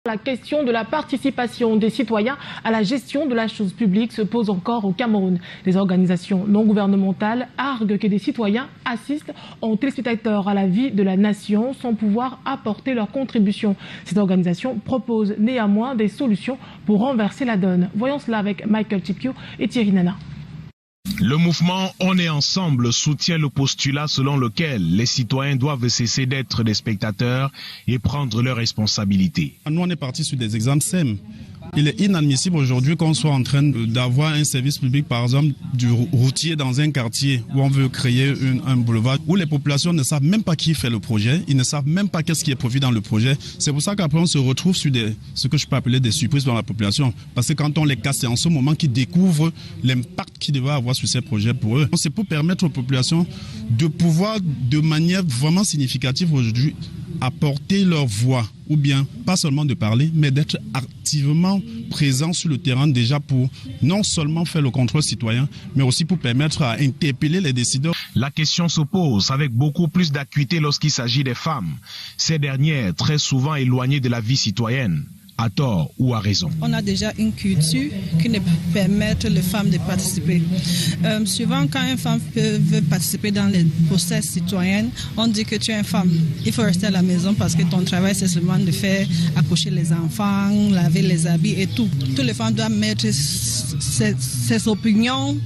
La question de la participation des citoyens à la gestion de la chose publique se pose encore au Cameroun. Les organisations non gouvernementales arguent que des citoyens assistent en téléspectateurs à la vie de la nation sans pouvoir apporter leur contribution. Cette organisation propose néanmoins des solutions pour renverser la donne. Voyons cela avec Michael Chipio et Thierry Nana. Le mouvement On est ensemble soutient le postulat selon lequel les citoyens doivent cesser d'être des spectateurs et prendre leurs responsabilités. Nous, on est parti sur des exemples simples. Il est inadmissible aujourd'hui qu'on soit en train d'avoir un service public, par exemple, du routier dans un quartier où on veut créer un boulevard, où les populations ne savent même pas qui fait le projet, ils ne savent même pas qu'est-ce qui est prévu dans le projet. C'est pour ça qu'après on se retrouve sur ce que je peux appeler des surprises dans la population. Parce que quand on les casse, c'est en ce moment qu'ils découvrent l'impact qu'ils devaient avoir sur ces projets pour eux. C'est pour permettre aux populations de pouvoir, de manière vraiment significative aujourd'hui, apporter leur voix, ou bien pas seulement de parler, mais d'être activement présent sur le terrain déjà pour non seulement faire le contrôle citoyen, mais aussi pour permettre à interpeller les décideurs. La question se pose avec beaucoup plus d'acuité lorsqu'il s'agit des femmes. Ces dernières, très souvent éloignées de la vie citoyenne, à tort ou à raison. On a déjà une culture qui ne permet les femmes de participer. Souvent, quand une femme veut participer dans les procès citoyens, on dit que tu es une femme. Il faut rester à la maison parce que ton travail, c'est seulement de faire accoucher les enfants, laver les habits et tout. Toutes les femmes doivent mettre ses opinions,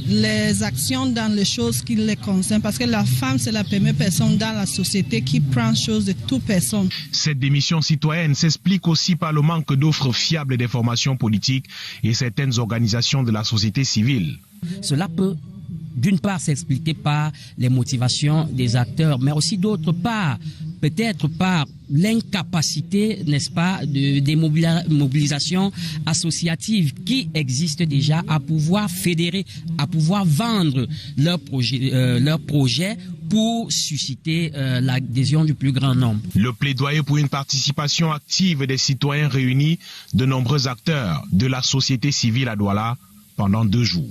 les actions dans les choses qui les concernent. Parce que la femme, c'est la première personne dans la société qui prend chose de toute personne. Cette démission citoyenne s'explique aussi par le manque d'offres fiables d'informations politiques et certaines organisations de la société civile. Cela peut d'une part s'expliquer par les motivations des acteurs, mais aussi d'autre part, peut-être par l'incapacité, n'est-ce pas, des mobilisations associatives qui existent déjà à pouvoir fédérer, à pouvoir vendre leurs projets pour susciter l'adhésion du plus grand nombre. Le plaidoyer pour une participation active des citoyens réunis de nombreux acteurs de la société civile à Douala pendant 2 jours.